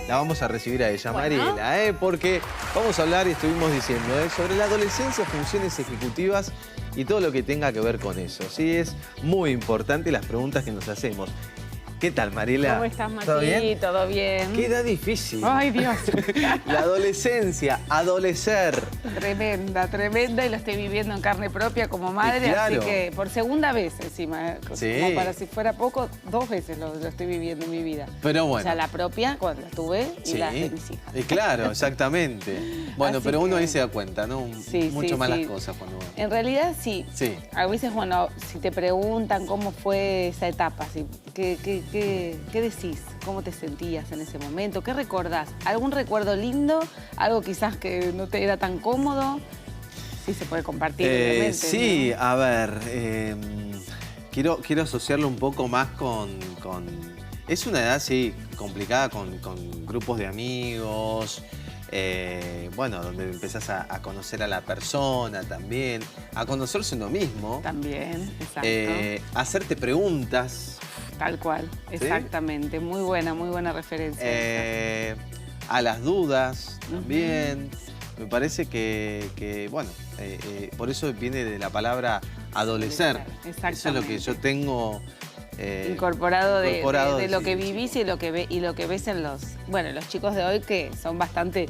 La vamos a recibir a ella, Bueno. Mariela, porque vamos a hablar, y estuvimos diciendo, sobre la adolescencia, funciones ejecutivas y todo lo que tenga que ver con eso. Sí, es muy importante las preguntas que nos hacemos. ¿Qué tal, Mariela? ¿Cómo estás, Mati? ¿Todo bien? ¿Todo bien? Qué edad difícil. Ay, Dios. La adolescencia, adolecer. Tremenda, tremenda, y lo estoy viviendo en carne propia como madre, Y claro. así que por segunda vez encima, Sí. como para si fuera poco, 2 veces lo estoy viviendo en mi vida. Pero bueno. O sea, la propia cuando la tuve y Sí. las de mis hijas. Y claro, exactamente. Bueno, Así pero uno que- ahí se da cuenta, ¿no? Sí, Mucho sí, más sí. las cosas cuando... En realidad sí. Sí. A veces, bueno, si te preguntan cómo fue esa etapa, ¿qué decís? ¿Cómo te sentías en ese momento? ¿Qué recordás? ¿Algún recuerdo lindo? ¿Algo quizás que no te era tan cómodo? Sí, se puede compartir, obviamente. Sí, ¿no? a ver, quiero asociarlo un poco más con... Es una edad, sí, complicada con grupos de amigos, bueno, donde empezás a conocer a la persona también, a conocerse uno mismo. También, exacto. Hacerte preguntas. Tal cual, exactamente. Muy buena referencia. A las dudas también. Me parece que bueno, por eso viene de la palabra adolecer. Exactamente. Eso es lo que yo tengo incorporado de lo sí, que vivís y lo que ves en los chicos de hoy, que son bastante,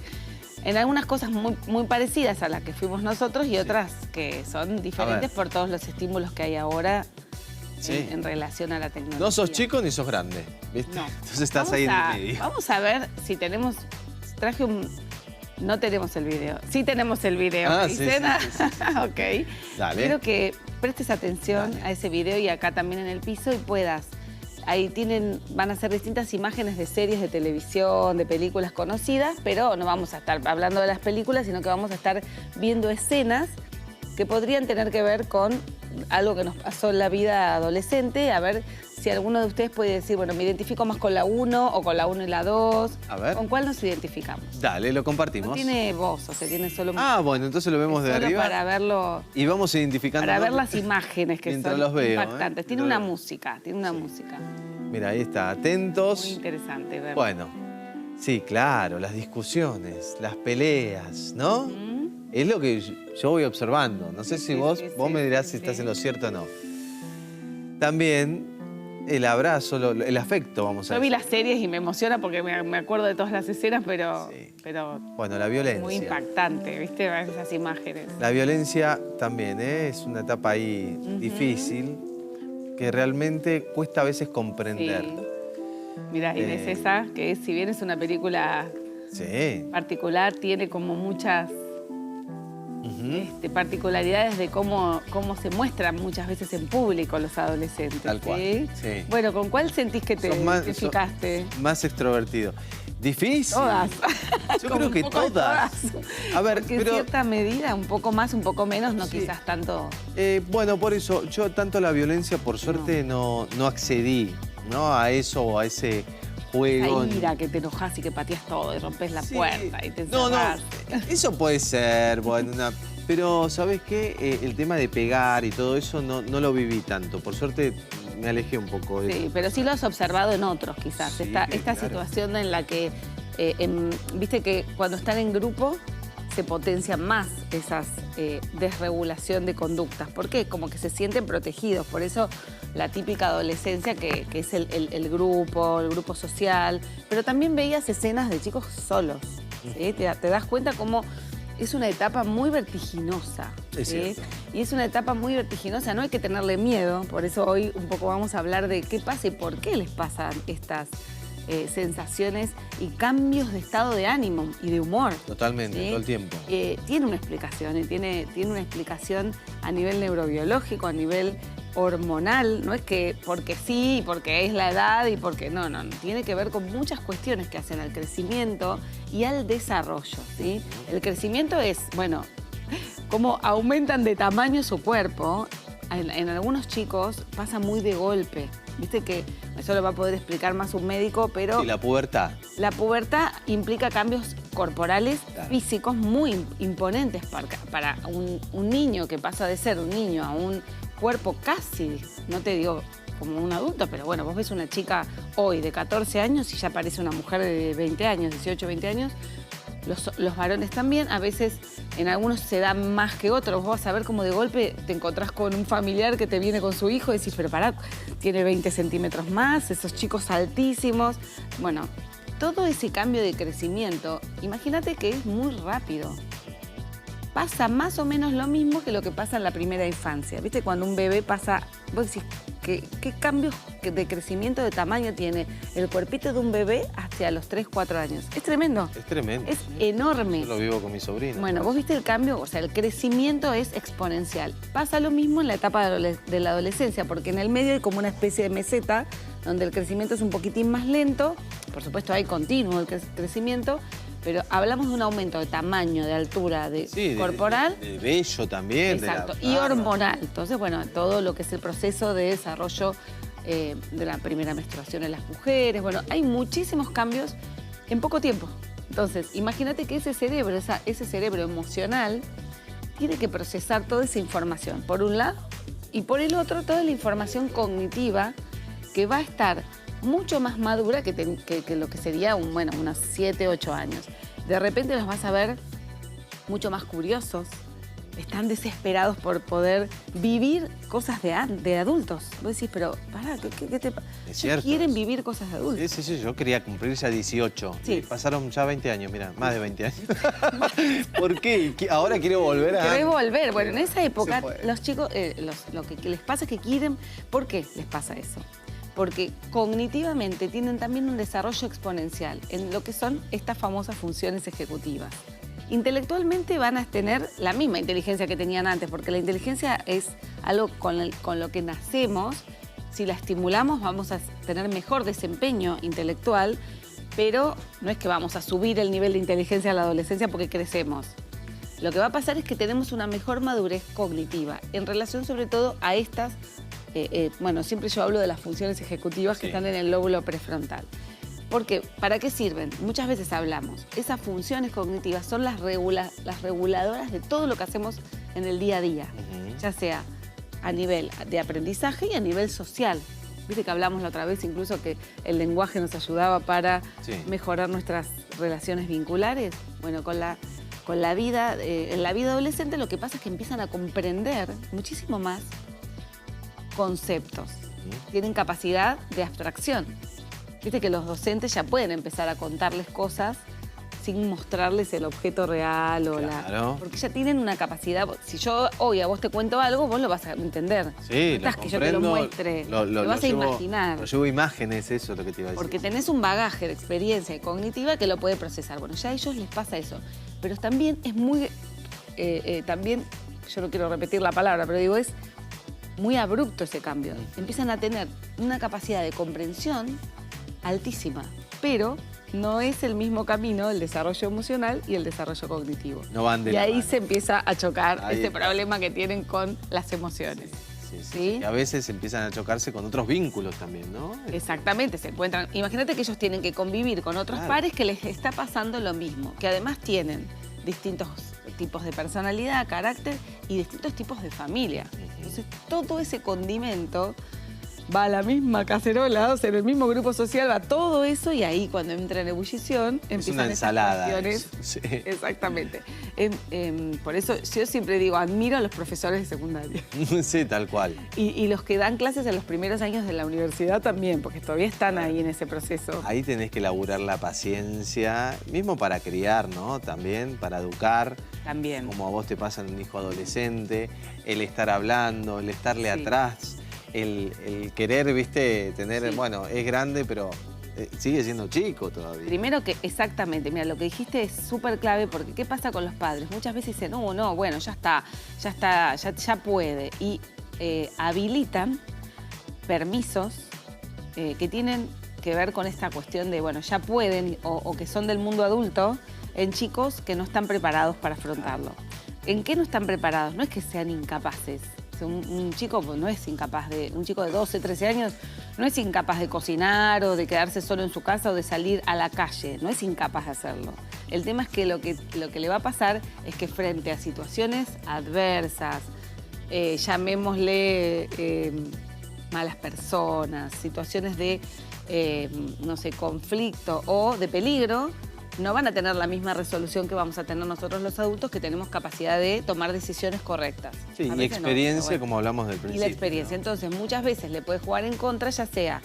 en algunas cosas muy parecidas a las que fuimos nosotros y otras que son diferentes por todos los estímulos que hay ahora. Sí. En relación a la tecnología. No sos chico ni sos grande, ¿viste? No. Entonces estás ahí en el medio. Vamos a ver si tenemos... Traje un... No tenemos el video. Sí tenemos el video. Ah, ¿Dicen? sí. Ok. Dale. Quiero que prestes atención Dale. a ese video y acá también en el piso y puedas... Ahí van a ser distintas imágenes de series de televisión, de películas conocidas, pero no vamos a estar hablando de las películas, sino que vamos a estar viendo escenas que podrían tener que ver con algo que nos pasó en la vida adolescente. A ver si alguno de ustedes puede decir, bueno, me identifico más con la 1 o con la 1 y la 2. A ver. ¿Con cuál nos identificamos? Dale, lo compartimos. No tiene voz, o sea, tiene solo... Ah, bueno, entonces lo vemos de solo arriba. para verlo... Y vamos identificando. Para ver las imágenes que mientras son los veo, impactantes. Tiene una música, música. Mira, ahí está, atentos. Muy interesante verlo. Bueno, sí, claro, las discusiones, las peleas, ¿no? Es lo que yo voy observando. No sé si vos me dirás si estás en lo cierto o no. También el abrazo, el afecto, vamos a Yo decir. vi las series y me emociona porque me acuerdo de todas las escenas, pero Bueno, la violencia. muy impactante, ¿viste? Ver esas imágenes. La violencia también, es una etapa ahí difícil que realmente cuesta a veces comprender. Sí. Mirá, y es esa, que si bien es una película particular, tiene como muchas particularidades de cómo se muestran muchas veces en público los adolescentes. Tal cual, sí. Bueno, ¿con cuál sentís que te identificaste? Más extrovertido. ¿Difícil? Todas. Yo creo que todas. A ver, porque en cierta medida, un poco más, un poco menos, no quizás tanto... bueno, por eso, yo tanto la violencia, por suerte, no accedí, ¿no? A eso o a ese juego. Esa ira que te enojas y que pateas todo y rompes la puerta y te encerrás. No, eso puede ser, bueno, pero ¿sabes qué? El tema de pegar y todo eso no lo viví tanto. Por suerte me alejé un poco de eso. Sí, pero sí lo has observado en otros, quizás. Sí, Esta claro. situación en la que, viste que cuando están en grupo se potencian más esas desregulación de conductas. ¿Por qué? Como que se sienten protegidos. Por eso la típica adolescencia que es el grupo social. Pero también veías escenas de chicos solos. ¿Sí? Te das cuenta cómo es una etapa muy vertiginosa. Es cierto. Y es una etapa muy vertiginosa, no hay que tenerle miedo. Por eso hoy un poco vamos a hablar de qué pasa y por qué les pasan estas sensaciones y cambios de estado de ánimo y de humor. Totalmente, todo el tiempo. Tiene una explicación, y tiene una explicación a nivel neurobiológico, a nivel hormonal. No es que porque sí, porque es la edad y porque no. Tiene que ver con muchas cuestiones que hacen al crecimiento y al desarrollo, ¿sí? El crecimiento es, bueno, cómo aumentan de tamaño su cuerpo. En algunos chicos pasa muy de golpe. Viste que eso lo va a poder explicar más un médico, pero... Sí, la pubertad. La pubertad implica cambios corporales, físicos muy imponentes para un niño que pasa de ser un niño a un cuerpo casi, no te digo como un adulto, pero bueno, vos ves una chica hoy de 14 años y ya parece una mujer de 20 años, 18, 20 años. Los varones también, a veces en algunos se dan más que otros. Vos vas a ver cómo de golpe te encontrás con un familiar que te viene con su hijo y decís, pero pará, tiene 20 centímetros más, esos chicos altísimos. Bueno, todo ese cambio de crecimiento, imagínate que es muy rápido. Pasa más o menos lo mismo que lo que pasa en la primera infancia. ¿Viste? Cuando un bebé pasa, vos decís, ¿qué cambios de crecimiento, de tamaño tiene el cuerpito de un bebé hacia los 3, 4 años? Es tremendo. Es tremendo. Es enorme. Yo lo vivo con mi sobrino. Bueno, vos viste el cambio, o sea, el crecimiento es exponencial. Pasa lo mismo en la etapa de la adolescencia, porque en el medio hay como una especie de meseta donde el crecimiento es un poquitín más lento. Por supuesto, hay continuo el crecimiento, pero hablamos de un aumento de tamaño, de altura, de corporal. De vello también. Exacto, y hormonal. Entonces, bueno, todo lo que es el proceso de desarrollo de la primera menstruación en las mujeres. Bueno, hay muchísimos cambios en poco tiempo. Entonces, imagínate que ese cerebro emocional tiene que procesar toda esa información, por un lado, y por el otro, toda la información cognitiva que va a estar mucho más madura que lo que sería unos 7, 8 años. De repente los vas a ver mucho más curiosos, están desesperados por poder vivir cosas de adultos. Vos decís, pero pará, ¿qué te pasa? Quieren vivir cosas de adultos. Sí, yo quería cumplir ya 18. Sí. Pasaron ya 20 años, mira, más de 20 años. ¿Por qué? Ahora quiero volver a... ¿Querés volver? Bueno, en esa época los chicos, lo que les pasa es que quieren... ¿Por qué les pasa eso? Porque cognitivamente tienen también un desarrollo exponencial en lo que son estas famosas funciones ejecutivas. Intelectualmente van a tener la misma inteligencia que tenían antes, porque la inteligencia es algo con lo que nacemos. Si la estimulamos vamos a tener mejor desempeño intelectual, pero no es que vamos a subir el nivel de inteligencia a la adolescencia porque crecemos. Lo que va a pasar es que tenemos una mejor madurez cognitiva en relación sobre todo a estas, bueno, siempre yo hablo de las funciones ejecutivas que están en el lóbulo prefrontal. Porque, ¿para qué sirven? Muchas veces hablamos. Esas funciones cognitivas son las reguladoras de todo lo que hacemos en el día a día, ya sea a nivel de aprendizaje y a nivel social. Viste que hablamos la otra vez incluso que el lenguaje nos ayudaba para mejorar nuestras relaciones vinculares. Bueno, con la vida, en la vida adolescente lo que pasa es que empiezan a comprender muchísimo más conceptos. Tienen capacidad de abstracción. Viste que los docentes ya pueden empezar a contarles cosas sin mostrarles el objeto real o porque ya tienen una capacidad. Si yo hoy a vos te cuento algo, vos lo vas a entender. Sí, no estás que yo te lo muestre, lo vas a imaginar. Lo llevo imágenes, eso es lo que te iba a decir. Porque tenés un bagaje de experiencia cognitiva que lo puede procesar. Bueno, ya a ellos les pasa eso. Pero también es muy... también, yo no quiero repetir la palabra, pero digo, es muy abrupto ese cambio. Empiezan a tener una capacidad de comprensión altísima, pero no es el mismo camino el desarrollo emocional y el desarrollo cognitivo. No van de y la ahí mano. Se empieza a chocar este problema que tienen con las emociones. Sí. Y a veces empiezan a chocarse con otros vínculos también, ¿no? Exactamente, se encuentran. Imagínate que ellos tienen que convivir con otros pares que les está pasando lo mismo, que además tienen distintos tipos de personalidad, carácter y distintos tipos de familia. Entonces, todo ese condimento va a la misma cacerola, o sea, en el mismo grupo social va todo eso y ahí cuando entra en ebullición empiezan una ensalada. Esas cuestiones. Sí. Exactamente. Por eso yo siempre digo, admiro a los profesores de secundaria. Sí, tal cual. Y los que dan clases en los primeros años de la universidad también, porque todavía están ahí en ese proceso. Ahí tenés que laburar la paciencia, mismo para criar, ¿no? También, para educar. También. Como a vos te pasa en un hijo adolescente, el estar hablando, el estarle atrás. El querer, viste, tener, bueno, es grande, pero sigue siendo chico todavía. Primero que, exactamente, mira, lo que dijiste es súper clave porque ¿qué pasa con los padres? Muchas veces dicen, no, bueno, ya puede. Y habilitan permisos que tienen que ver con esta cuestión de, bueno, ya pueden o que son del mundo adulto en chicos que no están preparados para afrontarlo. ¿En qué no están preparados? No es que sean incapaces. Un chico no es incapaz un chico de 12, 13 años no es incapaz de cocinar o de quedarse solo en su casa o de salir a la calle, no es incapaz de hacerlo. El tema es que lo que le va a pasar es que frente a situaciones adversas, llamémosle malas personas, situaciones de, no sé, conflicto o de peligro, no van a tener la misma resolución que vamos a tener nosotros los adultos, que tenemos capacidad de tomar decisiones correctas. Sí, y experiencia, no, bueno, como hablamos del principio. Y la experiencia. ¿No? Entonces, muchas veces le puede jugar en contra, ya sea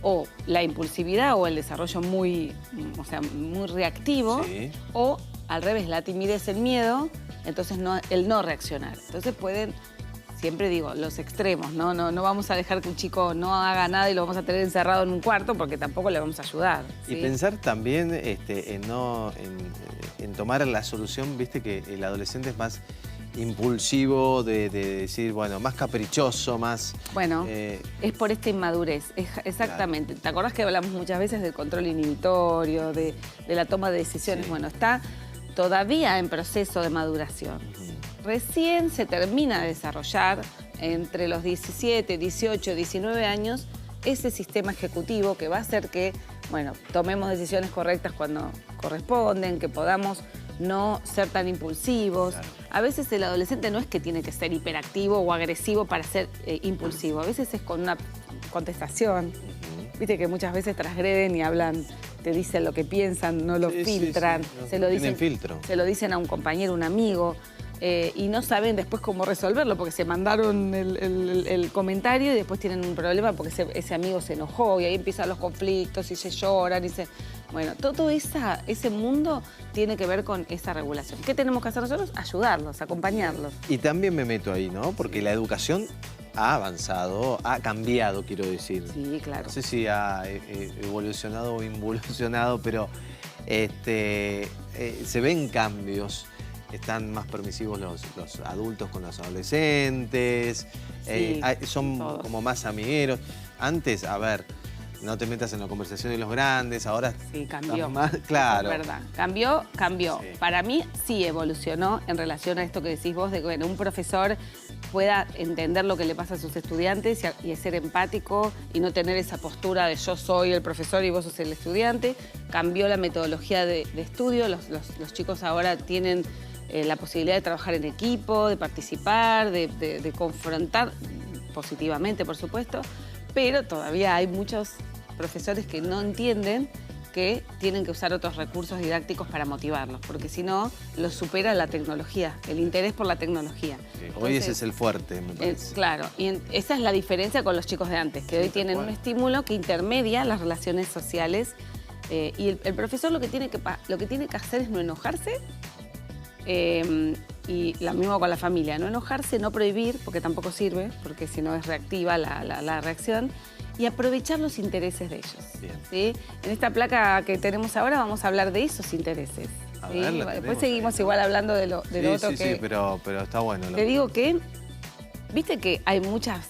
o la impulsividad o el desarrollo muy, o sea, muy reactivo, sí, o al revés, la timidez, el miedo, entonces el no reaccionar. Entonces pueden, siempre digo, los extremos, ¿no? No vamos a dejar que un chico no haga nada y lo vamos a tener encerrado en un cuarto porque tampoco le vamos a ayudar, ¿sí? Y pensar también en tomar la solución, viste que el adolescente es más impulsivo, de decir, bueno, más caprichoso, más... Bueno, es por esta inmadurez, exactamente. Claro. ¿Te acordás que hablamos muchas veces del control inhibitorio, de la toma de decisiones? Sí. Bueno, está todavía en proceso de maduración. Recién se termina de desarrollar entre los 17, 18, 19 años ese sistema ejecutivo que va a hacer que, bueno, tomemos decisiones correctas cuando corresponden, que podamos no ser tan impulsivos. Claro. A veces el adolescente no es que tiene que ser hiperactivo o agresivo para ser impulsivo. A veces es con una contestación. Viste que muchas veces transgreden y hablan, te dicen lo que piensan, no lo filtran. Sí. Se lo dicen, tienen filtro. Se lo dicen a un compañero, un amigo. Y no saben después cómo resolverlo porque se mandaron el comentario y después tienen un problema porque ese amigo se enojó y ahí empiezan los conflictos y se lloran y se... Bueno, todo ese mundo tiene que ver con esa regulación. ¿Qué tenemos que hacer nosotros? Ayudarlos, acompañarlos. Y también me meto ahí, ¿no? Porque la educación ha avanzado, ha cambiado, quiero decir. Sí, claro. No sé si ha evolucionado o involucionado, pero se ven cambios. Están más permisivos los adultos con los adolescentes, sí, son todos como más amigueros. Antes, a ver, no te metas en la conversación de los grandes, ahora... Sí, cambió. Más, claro. Es verdad, cambió. Sí. Para mí sí evolucionó en relación a esto que decís vos, de que bueno, un profesor pueda entender lo que le pasa a sus estudiantes y ser empático y no tener esa postura de yo soy el profesor y vos sos el estudiante. Cambió la metodología de estudio, los chicos ahora tienen... la posibilidad de trabajar en equipo, de participar, de confrontar positivamente, por supuesto, pero todavía hay muchos profesores que no entienden que tienen que usar otros recursos didácticos para motivarlos, porque si no, los supera la tecnología, el interés por la tecnología. Sí, hoy ese es el fuerte, me parece. Claro, y esa es la diferencia con los chicos de antes, que hoy tienen un estímulo que intermedia las relaciones sociales y el profesor lo que tiene que hacer es no enojarse. Y lo mismo con la familia, no enojarse, no prohibir, porque tampoco sirve, porque si no es reactiva la reacción, y aprovechar los intereses de ellos. ¿Sí? En esta placa que tenemos ahora vamos a hablar de esos intereses. A ver, después seguimos igual hablando de lo otro que... Sí, pero está bueno. Te digo que, viste que hay muchos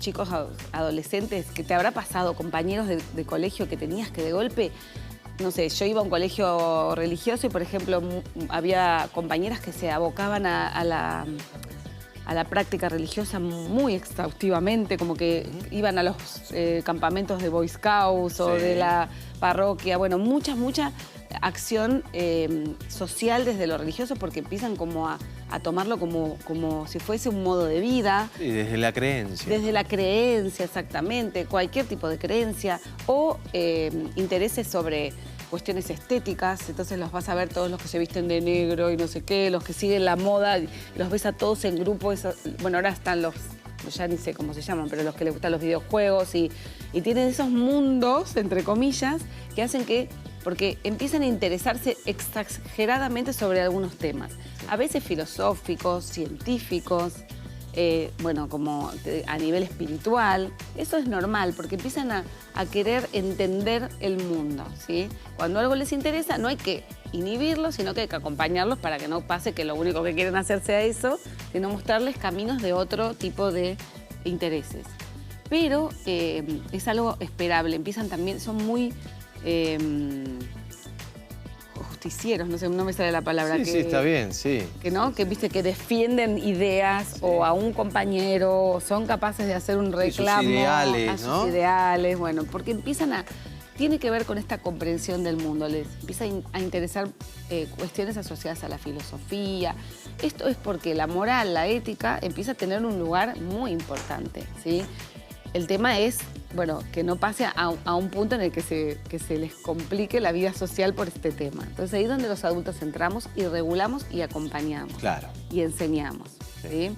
chicos adolescentes que te habrá pasado, compañeros de colegio que tenías que de golpe... No sé, yo iba a un colegio religioso y, por ejemplo, había compañeras que se abocaban a la práctica religiosa muy exhaustivamente, como que iban a los campamentos de Boy Scouts o de la parroquia. Bueno, mucha acción social desde lo religioso porque empiezan como a tomarlo como si fuese un modo de vida. Sí, desde la creencia. Desde la creencia, exactamente. Cualquier tipo de creencia o intereses sobre cuestiones estéticas. Entonces los vas a ver todos los que se visten de negro y no sé qué, los que siguen la moda, los ves a todos en grupo. Bueno, ahora están los... ya ni sé cómo se llaman, pero los que les gustan los videojuegos y tienen esos mundos, entre comillas, que hacen que... porque empiezan a interesarse exageradamente sobre algunos temas, a veces filosóficos, científicos, bueno, como a nivel espiritual. Eso es normal, porque empiezan a querer entender el mundo, ¿sí? Cuando algo les interesa, no hay que inhibirlos, sino que hay que acompañarlos para que no pase que lo único que quieren hacer sea eso, sino mostrarles caminos de otro tipo de intereses. Pero es algo esperable, empiezan también, son muy... justicieros, no sé, no me sale la palabra. Sí, está bien, sí. Que no, que viste que defienden ideas o a un compañero, o son capaces de hacer un reclamo sus ideales, a sus ideales, bueno, porque empiezan tiene que ver con esta comprensión del mundo. Les empieza a interesar cuestiones asociadas a la filosofía. Esto es porque la moral, la ética, empieza a tener un lugar muy importante, ¿sí? El tema es, bueno, que no pase a un punto en el que se les complique la vida social por este tema. Entonces ahí es donde los adultos entramos y regulamos y acompañamos. Claro. Y enseñamos, ¿sí?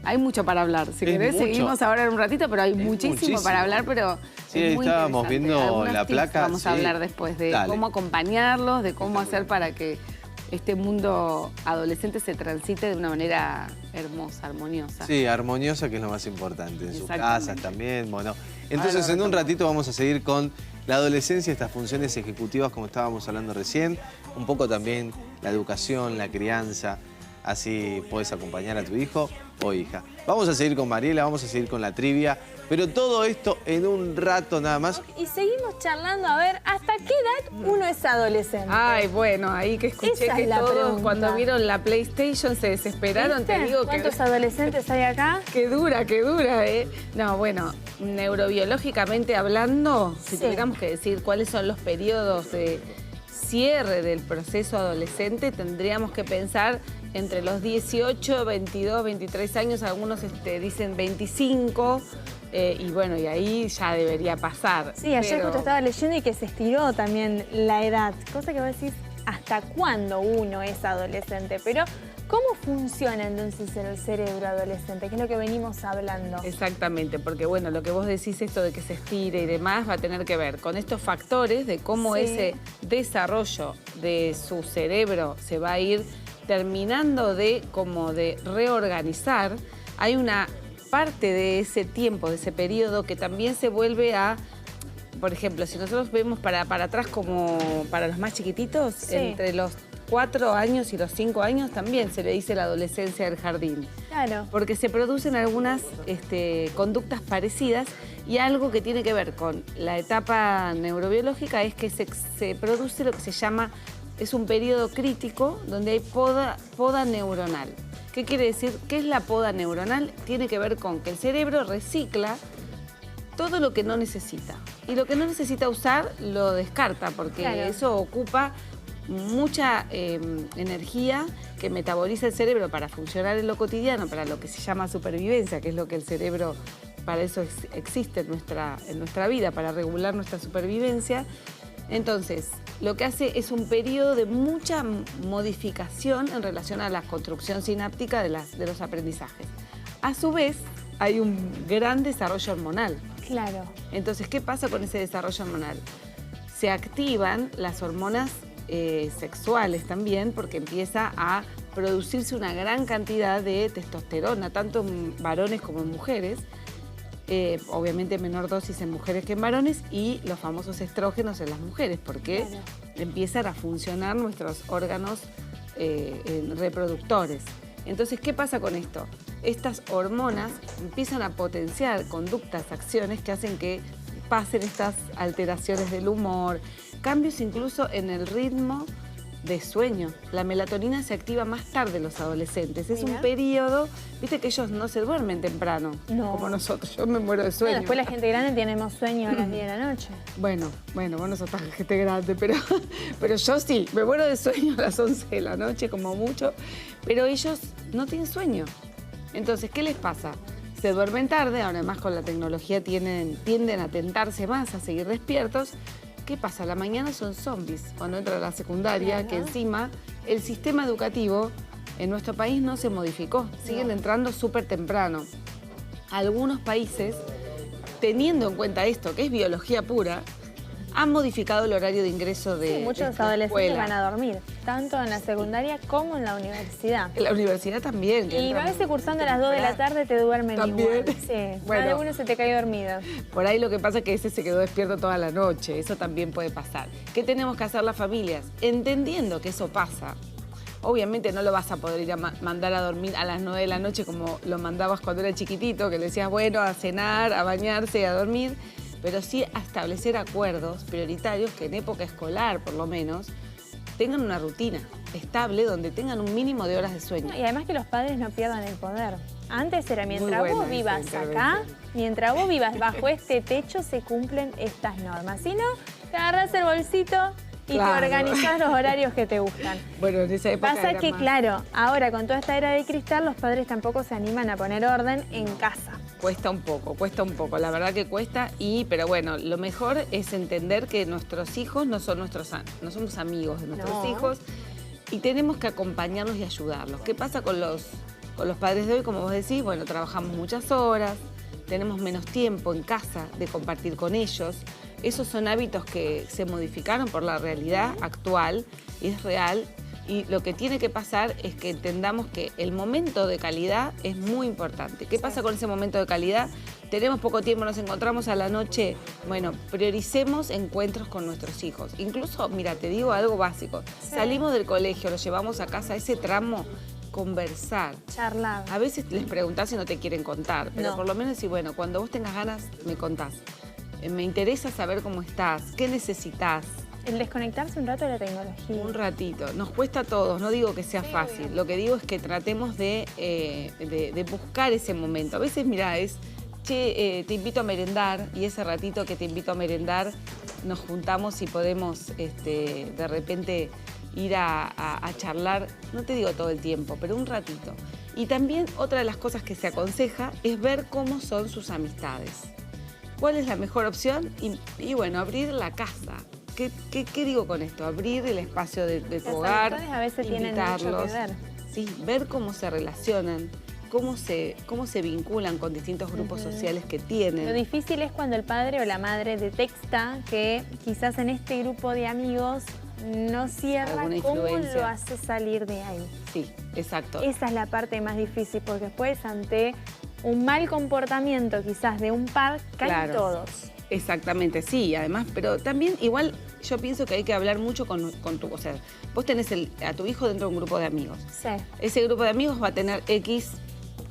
Hay mucho para hablar. Si Es querés, mucho. seguimos ahora en un ratito, pero hay muchísimo para hablar, pero sí, es muy estábamos interesante. viendo Algunos la tips placa. Vamos a hablar después de cómo acompañarlos, de cómo hacer para que este mundo adolescente se transite de una manera hermosa, armoniosa. Sí, armoniosa, que es lo más importante. En sus casas también, bueno. Entonces, Ahora en un ratito vamos a seguir con la adolescencia, estas funciones ejecutivas, como estábamos hablando recién. Un poco también la educación, la crianza. Así puedes acompañar a tu hijo o hija. Vamos a seguir con Mariela, vamos a seguir con la trivia, pero todo esto en un rato nada más. Y seguimos charlando a ver hasta qué edad uno es adolescente. Ay, bueno, ahí que escuché Esa que es la todos pregunta. cuando vieron la PlayStation se desesperaron, ¿Viste? te digo ¿Cuántos adolescentes hay acá? Qué dura, ¿eh? No, bueno, neurobiológicamente hablando, si tuviéramos que decir cuáles son los periodos de cierre del proceso adolescente, tendríamos que pensar entre los 18, 22, 23 años, algunos dicen 25, y bueno, y ahí ya debería pasar. Sí, ayer justo estaba leyendo y que se estiró también la edad, cosa que vos decís, ¿hasta cuándo uno es adolescente? Pero, ¿cómo funciona entonces el cerebro adolescente? Que es lo que venimos hablando. Exactamente, porque bueno, lo que vos decís, esto de que se estire y demás, va a tener que ver con estos factores de cómo ese desarrollo de su cerebro se va a ir terminando de reorganizar. Hay una parte de ese tiempo, de ese periodo, que también se vuelve a, por ejemplo, si nosotros vemos para atrás como para los más chiquititos, entre los 4 años y los 5 años también se le dice la adolescencia del jardín. Claro. Porque se producen algunas conductas parecidas, y algo que tiene que ver con la etapa neurobiológica es que se produce lo que se llama, es un periodo crítico donde hay poda neuronal. ¿Qué quiere decir? ¿Qué es la poda neuronal? Tiene que ver con que el cerebro recicla todo lo que no necesita. Y lo que no necesita usar lo descarta, porque eso ocupa mucha energía que metaboliza el cerebro para funcionar en lo cotidiano, para lo que se llama supervivencia, que es lo que el cerebro, para eso existe en nuestra vida, para regular nuestra supervivencia. Entonces, lo que hace es un periodo de mucha modificación en relación a la construcción sináptica de los aprendizajes. A su vez, hay un gran desarrollo hormonal. Claro. Entonces, ¿qué pasa con ese desarrollo hormonal? Se activan las hormonas sexuales también, porque empieza a producirse una gran cantidad de testosterona, tanto en varones como en mujeres. Obviamente menor dosis en mujeres que en varones, y los famosos estrógenos en las mujeres, porque empiezan a funcionar nuestros órganos reproductores. Entonces, ¿qué pasa con esto? Estas hormonas empiezan a potenciar conductas, acciones que hacen que pasen estas alteraciones del humor, cambios incluso en el ritmo de sueño. La melatonina se activa más tarde en los adolescentes. Es un periodo, viste que ellos no se duermen temprano, como nosotros. Yo me muero de sueño. Bueno, después la gente grande tenemos sueño a las 10 de la noche. Bueno, vos no sos tan gente grande, pero yo sí, me muero de sueño a las 11 de la noche como mucho, pero ellos no tienen sueño. Entonces, ¿qué les pasa? Se duermen tarde, ahora además con la tecnología tienden a tentarse más, a seguir despiertos. ¿Qué pasa? A la mañana son zombies cuando entran a la secundaria, que encima el sistema educativo en nuestro país no se modificó. Siguen entrando súper temprano. Algunos países, teniendo en cuenta esto, que es biología pura, han modificado el horario de ingreso de muchos adolescentes van a dormir, tanto en la secundaria como en la universidad. En la universidad también. Y a veces cursando a las 2 de la tarde te duermen igual. Sí, bueno, alguno se te cae dormido. Por ahí lo que pasa es que ese se quedó despierto toda la noche, eso también puede pasar. ¿Qué tenemos que hacer las familias? Entendiendo que eso pasa. Obviamente no lo vas a poder ir a mandar a dormir a las 9 de la noche como lo mandabas cuando era chiquitito, que le decías, bueno, a cenar, a bañarse, a dormir, pero sí a establecer acuerdos prioritarios que en época escolar, por lo menos, tengan una rutina estable donde tengan un mínimo de horas de sueño. Y además que los padres no pierdan el poder. Antes era mientras vos vivas acá, mientras vos vivas bajo este techo se cumplen estas normas. Si no, Te agarras el bolsito y Claro. te organizás los horarios que te gustan. Bueno, en esa época Pasa era que, más. claro, ahora con toda esta era de cristal, los padres tampoco se animan a poner orden en casa. Cuesta un poco, la verdad que cuesta, pero bueno, lo mejor es entender que nuestros hijos no somos amigos de nuestros No. hijos y tenemos que acompañarlos y ayudarlos. ¿Qué pasa con los padres de hoy? Como vos decís, bueno, trabajamos muchas horas, tenemos menos tiempo en casa de compartir con ellos. Esos son hábitos que se modificaron por la realidad actual y es real. Y lo que tiene que pasar es que entendamos que el momento de calidad es muy importante. ¿Qué pasa con ese momento de calidad? Tenemos poco tiempo, nos encontramos a la noche. Bueno, prioricemos encuentros con nuestros hijos. Incluso, mira, te digo algo básico. Salimos del colegio, los llevamos a casa, ese tramo, conversar. Charlar. A veces les preguntás si no te quieren contar, pero No. por lo menos decir, bueno, cuando vos tengas ganas, me contás. Me interesa saber cómo estás, qué necesitas. El desconectarse un rato de la tecnología. Un ratito. Nos cuesta a todos, no digo que sea fácil. Lo que digo es que tratemos de buscar ese momento. A veces, mira, che, te invito a merendar y ese ratito que te invito a merendar nos juntamos y podemos de repente ir a charlar, no te digo todo el tiempo, pero un ratito. Y también otra de las cosas que se aconseja es ver cómo son sus amistades. ¿Cuál es la mejor opción? Y bueno, abrir la casa. ¿Qué digo con esto? Abrir el espacio de tu Las hogar, amistades a veces tienen mucho invitarlos. que ver. Sí, ver cómo se relacionan, cómo se vinculan con distintos grupos sociales que Lo tienen. difícil es cuando el padre o la madre detecta que quizás en este grupo de amigos no cierra, Alguna cómo influencia. lo hace salir de ahí. Sí, exacto. Esa es la parte más difícil, porque después ante un mal comportamiento quizás de un par, caen Claro. todos. Exactamente, sí, además, pero también igual yo pienso que hay que hablar mucho con tu, o sea, vos tenés a tu hijo dentro de un grupo de amigos. Sí. Ese grupo de amigos va a tener X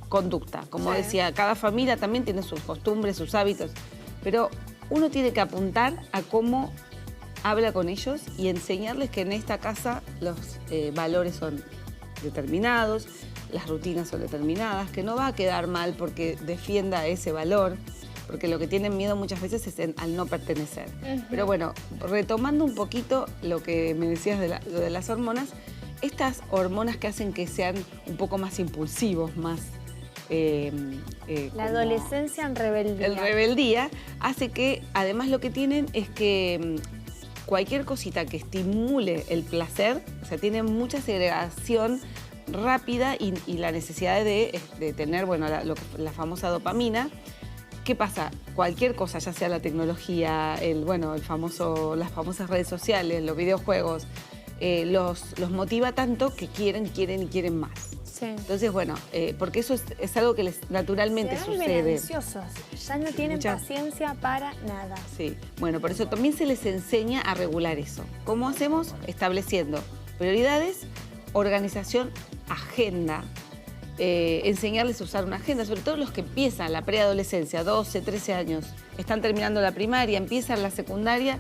conducta. Como Sí. decía, cada familia también tiene sus costumbres, sus hábitos, pero uno tiene que apuntar a cómo habla con ellos y enseñarles que en esta casa los valores son determinados, las rutinas son determinadas, que no va a quedar mal porque defienda ese valor, porque lo que tienen miedo muchas veces es al no pertenecer. Pero bueno, retomando un poquito lo que me decías lo de las hormonas, estas hormonas que hacen que sean un poco más impulsivos, más... La como adolescencia en rebeldía. el rebeldía hace que, además lo que tienen es que cualquier cosita que estimule el placer, o sea, tiene mucha segregación rápida y la necesidad de tener, bueno, la famosa dopamina. ¿Qué pasa? Cualquier cosa, ya sea la tecnología, las famosas redes sociales, los videojuegos, los motiva tanto que quieren más. Sí. Entonces, bueno, porque eso es algo que les naturalmente Se vuelven sucede. ansiosos, ya no tienen Mucha- paciencia para nada. Sí, bueno, por eso también se les enseña a regular eso. ¿Cómo hacemos? Estableciendo prioridades, organización, agenda, enseñarles a usar una agenda, sobre todo los que empiezan la preadolescencia, 12, 13 años, están terminando la primaria, empiezan la secundaria,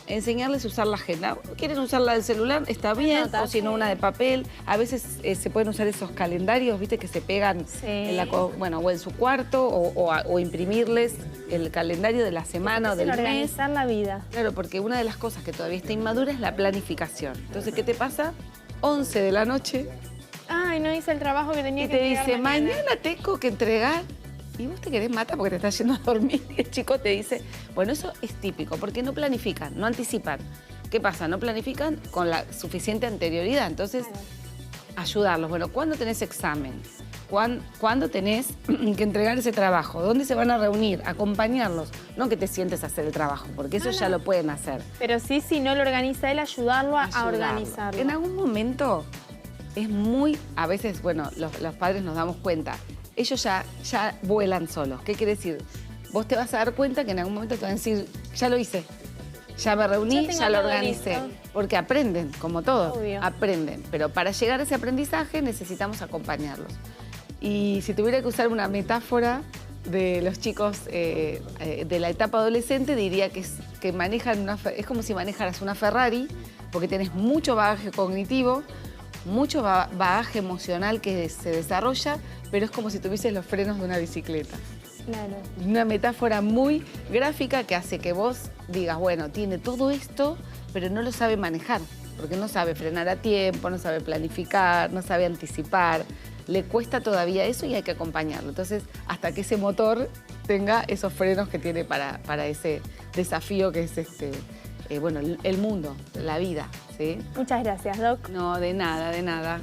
enseñarles a usar la agenda. ¿Quieren usar la del celular? Está bien, nota, o si no, sí. una de papel. A veces se pueden usar esos calendarios, ¿viste? Que se pegan Sí. o en su cuarto o imprimirles el calendario de la semana o del Empiecen a mes. organizar la vida. Claro, porque una de las cosas que todavía está inmadura es la planificación. Entonces, ¿qué te pasa? 11 de la noche Ay, no hice el trabajo que tenía y que te entregar dice, mañana tengo que entregar. Y vos te querés matar porque te estás yendo a dormir. Y el chico te dice, bueno, eso es típico, porque no planifican, no anticipan. ¿Qué pasa? No planifican con la suficiente anterioridad. Entonces, ayudarlos. Bueno, ¿cuándo tenés examen? ¿Cuándo tenés que entregar ese trabajo? ¿Dónde se van a reunir? Acompañarlos. No que te sientes a hacer el trabajo, porque eso ya lo pueden hacer. Pero sí, si no lo organiza él, ayudarlo a Ayudarlo. organizarlo. En algún momento es a veces, bueno, los padres nos damos cuenta, ellos ya vuelan solos. ¿Qué quiere decir? Vos te vas a dar cuenta que en algún momento te van a decir, ya lo hice, ya me reuní, Ya tengo ya lo todo organicé. listo. Porque aprenden, como todo, Obvio. aprenden. Pero para llegar a ese aprendizaje necesitamos acompañarlos. Y si tuviera que usar una metáfora de los chicos de la etapa adolescente, diría que es como si manejaras una Ferrari, porque tienes mucho bagaje cognitivo, mucho bagaje emocional que se desarrolla, pero es como si tuvieses los frenos de una bicicleta. Claro. Una metáfora muy gráfica que hace que vos digas, bueno, tiene todo esto, pero no lo sabe manejar, porque no sabe frenar a tiempo, no sabe planificar, no sabe anticipar. Le cuesta todavía eso y hay que acompañarlo. Entonces, hasta que ese motor tenga esos frenos que tiene para ese desafío que es bueno, el mundo, la vida, ¿sí? Muchas gracias, Doc. No, de nada, de nada.